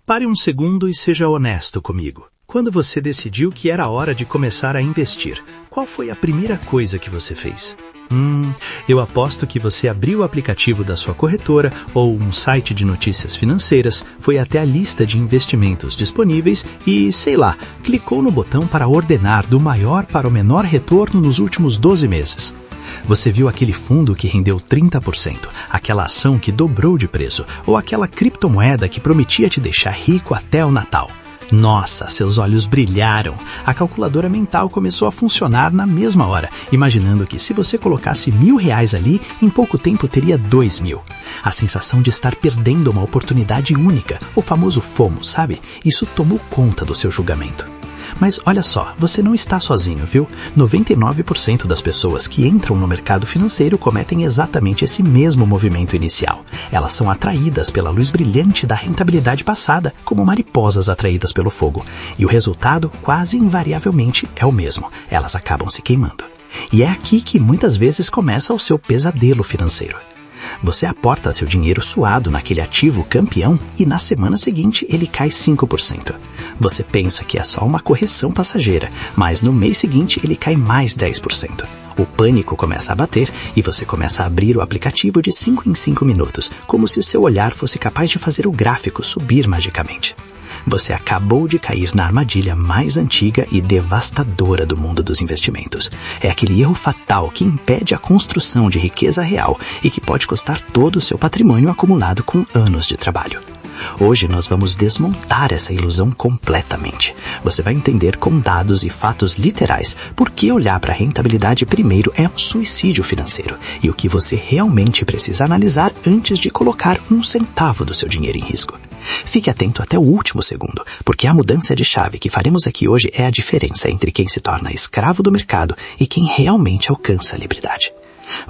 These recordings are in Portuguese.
Pare um segundo e seja honesto comigo. Quando você decidiu que era hora de começar a investir, qual foi a primeira coisa que você fez? Eu aposto que você abriu o aplicativo da sua corretora ou um site de notícias financeiras, foi até a lista de investimentos disponíveis e, sei lá, clicou no botão para ordenar do maior para o menor retorno nos últimos 12 meses. Você viu aquele fundo que rendeu 30%, aquela ação que dobrou de preço ou aquela criptomoeda que prometia te deixar rico até o Natal. Nossa, seus olhos brilharam. A calculadora mental começou a funcionar na mesma hora, imaginando que se você colocasse R$1.000 ali, em pouco tempo teria 2.000. A sensação de estar perdendo uma oportunidade única, o famoso FOMO, sabe? Isso tomou conta do seu julgamento. Mas olha só, você não está sozinho, viu? 99% das pessoas que entram no mercado financeiro cometem exatamente esse mesmo movimento inicial. Elas são atraídas pela luz brilhante da rentabilidade passada, como mariposas atraídas pelo fogo. E o resultado, quase invariavelmente, é o mesmo. Elas acabam se queimando. E é aqui que muitas vezes começa o seu pesadelo financeiro. Você aporta seu dinheiro suado naquele ativo campeão e na semana seguinte ele cai 5%. Você pensa que é só uma correção passageira, mas no mês seguinte ele cai mais 10%. O pânico começa a bater e você começa a abrir o aplicativo de 5 em 5 minutos, como se o seu olhar fosse capaz de fazer o gráfico subir magicamente. Você acabou de cair na armadilha mais antiga e devastadora do mundo dos investimentos. É aquele erro fatal que impede a construção de riqueza real e que pode custar todo o seu patrimônio acumulado com anos de trabalho. Hoje nós vamos desmontar essa ilusão completamente. Você vai entender com dados e fatos literais por que olhar para a rentabilidade primeiro é um suicídio financeiro e o que você realmente precisa analisar antes de colocar um centavo do seu dinheiro em risco. Fique atento até o último segundo, porque a mudança de chave que faremos aqui hoje é a diferença entre quem se torna escravo do mercado e quem realmente alcança a liberdade.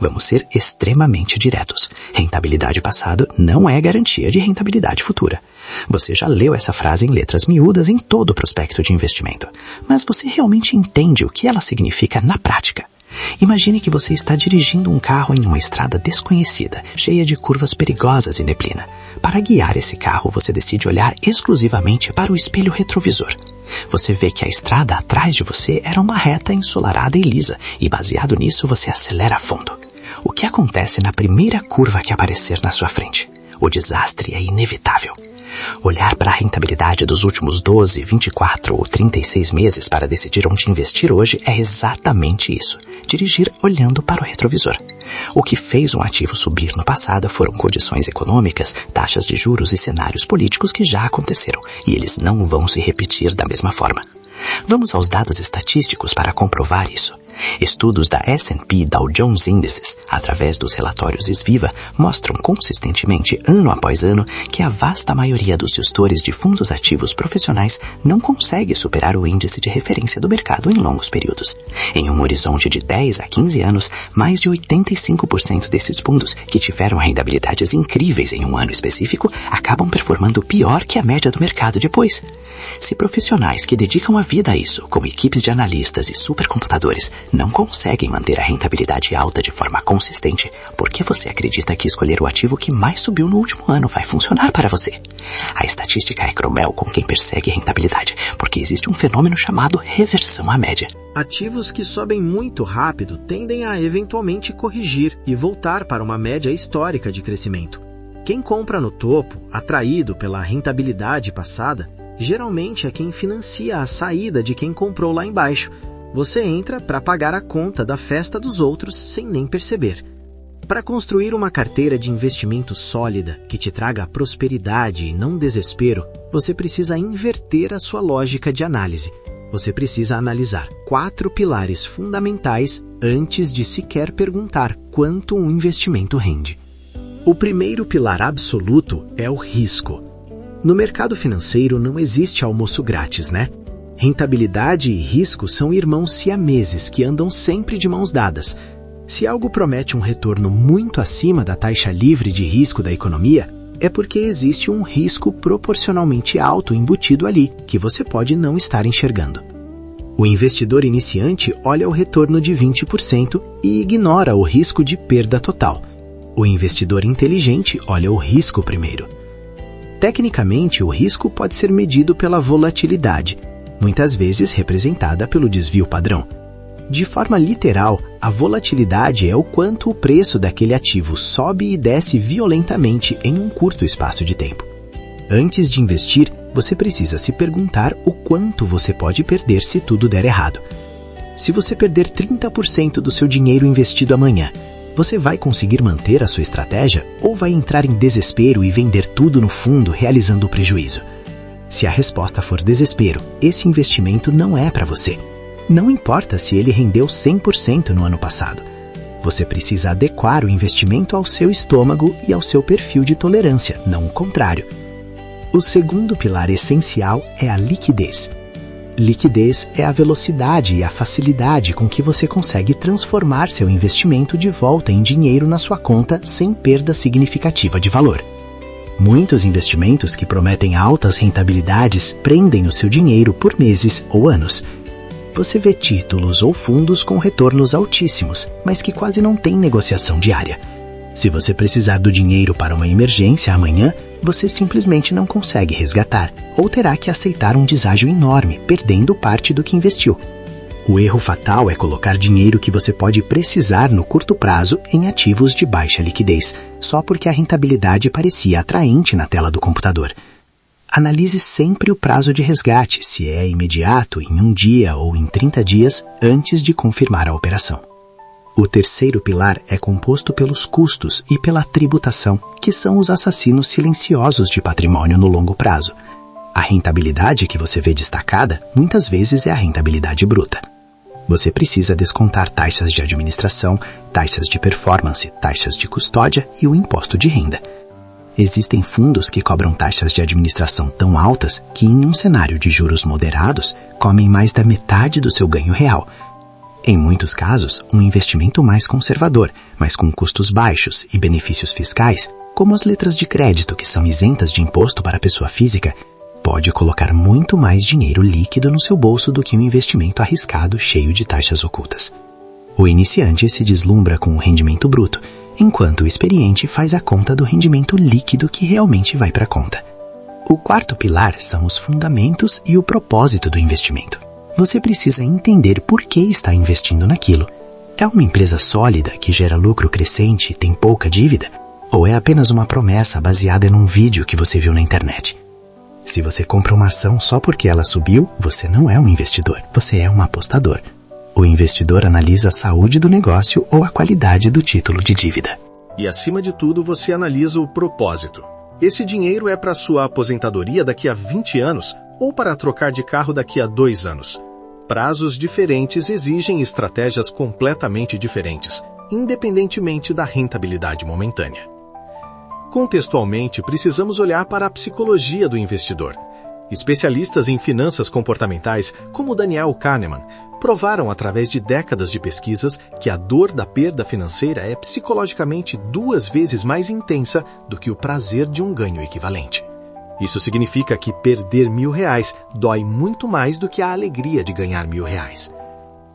Vamos ser extremamente diretos. Rentabilidade passada não é garantia de rentabilidade futura. Você já leu essa frase em letras miúdas em todo o prospecto de investimento, mas você realmente entende o que ela significa na prática? Imagine que você está dirigindo um carro em uma estrada desconhecida, cheia de curvas perigosas e neblina. Para guiar esse carro, você decide olhar exclusivamente para o espelho retrovisor. Você vê que a estrada atrás de você era uma reta ensolarada e lisa, e baseado nisso você acelera a fundo. O que acontece na primeira curva que aparecer na sua frente? O desastre é inevitável. Olhar para a rentabilidade dos últimos 12, 24 ou 36 meses para decidir onde investir hoje é exatamente isso. Dirigir olhando para o retrovisor. O que fez um ativo subir no passado foram condições econômicas, taxas de juros e cenários políticos que já aconteceram, e eles não vão se repetir da mesma forma. Vamos aos dados estatísticos para comprovar isso. Estudos da S&P Dow Jones Indices, através dos relatórios SVIVA, mostram consistentemente, ano após ano, que a vasta maioria dos gestores de fundos ativos profissionais não consegue superar o índice de referência do mercado em longos períodos. Em um horizonte de 10 a 15 anos, mais de 85% desses fundos que tiveram rentabilidades incríveis em um ano específico acabam performando pior que a média do mercado depois. Se profissionais que dedicam a vida a isso, como equipes de analistas e supercomputadores, não conseguem manter a rentabilidade alta de forma consistente, por que você acredita que escolher o ativo que mais subiu no último ano vai funcionar para você? A estatística é cruel com quem persegue rentabilidade, porque existe um fenômeno chamado reversão à média. Ativos que sobem muito rápido tendem a eventualmente corrigir e voltar para uma média histórica de crescimento. Quem compra no topo, atraído pela rentabilidade passada, geralmente é quem financia a saída de quem comprou lá embaixo. Você entra para pagar a conta da festa dos outros sem nem perceber. Para construir uma carteira de investimento sólida que te traga prosperidade e não desespero, você precisa inverter a sua lógica de análise. Você precisa analisar 4 pilares fundamentais antes de sequer perguntar quanto um investimento rende. O primeiro pilar absoluto é o risco. No mercado financeiro não existe almoço grátis, né? Rentabilidade e risco são irmãos siameses que andam sempre de mãos dadas. Se algo promete um retorno muito acima da taxa livre de risco da economia, é porque existe um risco proporcionalmente alto embutido ali, que você pode não estar enxergando. O investidor iniciante olha o retorno de 20% e ignora o risco de perda total. O investidor inteligente olha o risco primeiro. Tecnicamente, o risco pode ser medido pela volatilidade, muitas vezes representada pelo desvio padrão. De forma literal, a volatilidade é o quanto o preço daquele ativo sobe e desce violentamente em um curto espaço de tempo. Antes de investir, você precisa se perguntar o quanto você pode perder se tudo der errado. Se você perder 30% do seu dinheiro investido amanhã, você vai conseguir manter a sua estratégia ou vai entrar em desespero e vender tudo no fundo, realizando o prejuízo? Se a resposta for desespero, esse investimento não é para você. Não importa se ele rendeu 100% no ano passado. Você precisa adequar o investimento ao seu estômago e ao seu perfil de tolerância, não o contrário. O segundo pilar essencial é a liquidez. Liquidez é a velocidade e a facilidade com que você consegue transformar seu investimento de volta em dinheiro na sua conta sem perda significativa de valor. Muitos investimentos que prometem altas rentabilidades prendem o seu dinheiro por meses ou anos. Você vê títulos ou fundos com retornos altíssimos, mas que quase não têm negociação diária. Se você precisar do dinheiro para uma emergência amanhã, você simplesmente não consegue resgatar, ou terá que aceitar um deságio enorme, perdendo parte do que investiu. O erro fatal é colocar dinheiro que você pode precisar no curto prazo em ativos de baixa liquidez, só porque a rentabilidade parecia atraente na tela do computador. Analise sempre o prazo de resgate, se é imediato, em 1 dia ou em 30 dias, antes de confirmar a operação. O terceiro pilar é composto pelos custos e pela tributação, que são os assassinos silenciosos de patrimônio no longo prazo. A rentabilidade que você vê destacada, muitas vezes é a rentabilidade bruta. Você precisa descontar taxas de administração, taxas de performance, taxas de custódia e o imposto de renda. Existem fundos que cobram taxas de administração tão altas que, em um cenário de juros moderados, comem mais da metade do seu ganho real. Em muitos casos, um investimento mais conservador, mas com custos baixos e benefícios fiscais, como as letras de crédito que são isentas de imposto para a pessoa física, pode colocar muito mais dinheiro líquido no seu bolso do que um investimento arriscado cheio de taxas ocultas. O iniciante se deslumbra com o rendimento bruto, enquanto o experiente faz a conta do rendimento líquido que realmente vai para a conta. O quarto pilar são os fundamentos e o propósito do investimento. Você precisa entender por que está investindo naquilo. É uma empresa sólida que gera lucro crescente e tem pouca dívida? Ou é apenas uma promessa baseada em um vídeo que você viu na internet? Se você compra uma ação só porque ela subiu, você não é um investidor, você é um apostador. O investidor analisa a saúde do negócio ou a qualidade do título de dívida. E acima de tudo, você analisa o propósito. Esse dinheiro é para sua aposentadoria daqui a 20 anos ou para trocar de carro daqui a 2 anos. Prazos diferentes exigem estratégias completamente diferentes, independentemente da rentabilidade momentânea. Contextualmente, precisamos olhar para a psicologia do investidor. Especialistas em finanças comportamentais, como Daniel Kahneman, provaram através de décadas de pesquisas que a dor da perda financeira é psicologicamente 2 vezes mais intensa do que o prazer de um ganho equivalente. Isso significa que perder R$1.000 dói muito mais do que a alegria de ganhar R$1.000.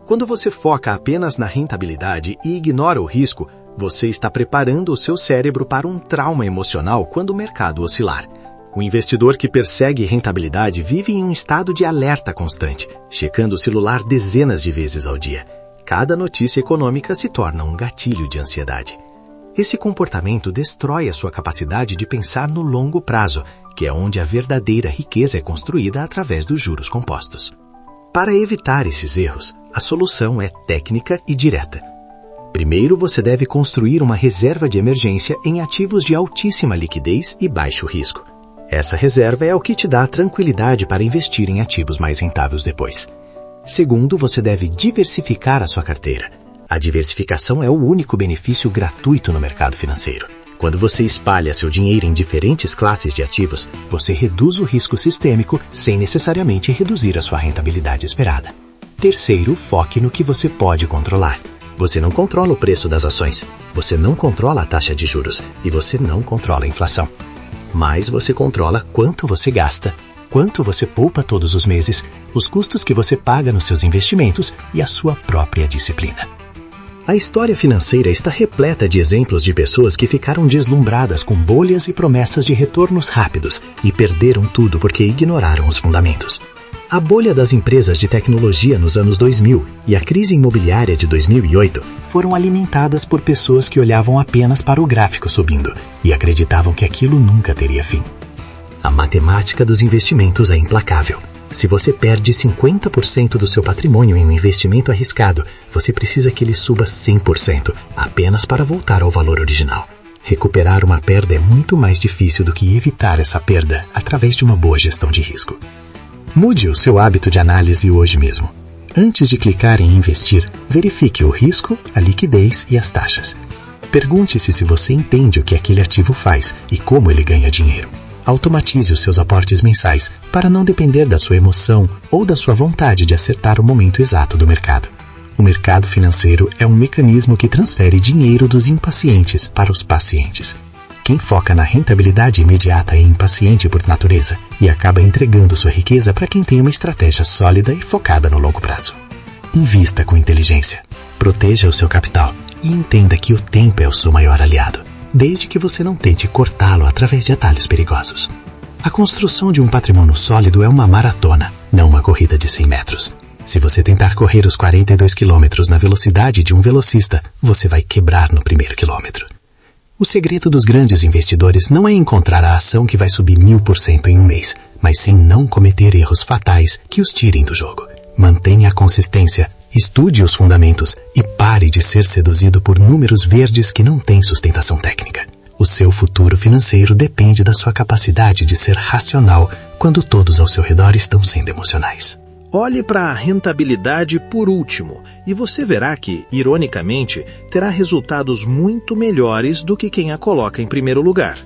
Quando você foca apenas na rentabilidade e ignora o risco, você está preparando o seu cérebro para um trauma emocional quando o mercado oscilar. O investidor que persegue rentabilidade vive em um estado de alerta constante, checando o celular dezenas de vezes ao dia. Cada notícia econômica se torna um gatilho de ansiedade. Esse comportamento destrói a sua capacidade de pensar no longo prazo, que é onde a verdadeira riqueza é construída através dos juros compostos. Para evitar esses erros, a solução é técnica e direta. Primeiro, você deve construir uma reserva de emergência em ativos de altíssima liquidez e baixo risco. Essa reserva é o que te dá tranquilidade para investir em ativos mais rentáveis depois. Segundo, você deve diversificar a sua carteira. A diversificação é o único benefício gratuito no mercado financeiro. Quando você espalha seu dinheiro em diferentes classes de ativos, você reduz o risco sistêmico sem necessariamente reduzir a sua rentabilidade esperada. Terceiro, foque no que você pode controlar. Você não controla o preço das ações, você não controla a taxa de juros e você não controla a inflação. Mas você controla quanto você gasta, quanto você poupa todos os meses, os custos que você paga nos seus investimentos e a sua própria disciplina. A história financeira está repleta de exemplos de pessoas que ficaram deslumbradas com bolhas e promessas de retornos rápidos e perderam tudo porque ignoraram os fundamentos. A bolha das empresas de tecnologia nos anos 2000 e a crise imobiliária de 2008 foram alimentadas por pessoas que olhavam apenas para o gráfico subindo e acreditavam que aquilo nunca teria fim. A matemática dos investimentos é implacável. Se você perde 50% do seu patrimônio em um investimento arriscado, você precisa que ele suba 100%, apenas para voltar ao valor original. Recuperar uma perda é muito mais difícil do que evitar essa perda através de uma boa gestão de risco. Mude o seu hábito de análise hoje mesmo. Antes de clicar em investir, verifique o risco, a liquidez e as taxas. Pergunte-se se você entende o que aquele ativo faz e como ele ganha dinheiro. Automatize os seus aportes mensais para não depender da sua emoção ou da sua vontade de acertar o momento exato do mercado. O mercado financeiro é um mecanismo que transfere dinheiro dos impacientes para os pacientes. Quem foca na rentabilidade imediata é impaciente por natureza e acaba entregando sua riqueza para quem tem uma estratégia sólida e focada no longo prazo. Invista com inteligência, proteja o seu capital e entenda que o tempo é o seu maior aliado, desde que você não tente cortá-lo através de atalhos perigosos. A construção de um patrimônio sólido é uma maratona, não uma corrida de 100 metros. Se você tentar correr os 42 quilômetros na velocidade de um velocista, você vai quebrar no primeiro quilômetro. O segredo dos grandes investidores não é encontrar a ação que vai subir 1000% em um mês, mas sim não cometer erros fatais que os tirem do jogo. Mantenha a consistência, estude os fundamentos e pare de ser seduzido por números verdes que não têm sustentação técnica. O seu futuro financeiro depende da sua capacidade de ser racional quando todos ao seu redor estão sendo emocionais. Olhe para a rentabilidade por último e você verá que, ironicamente, terá resultados muito melhores do que quem a coloca em primeiro lugar.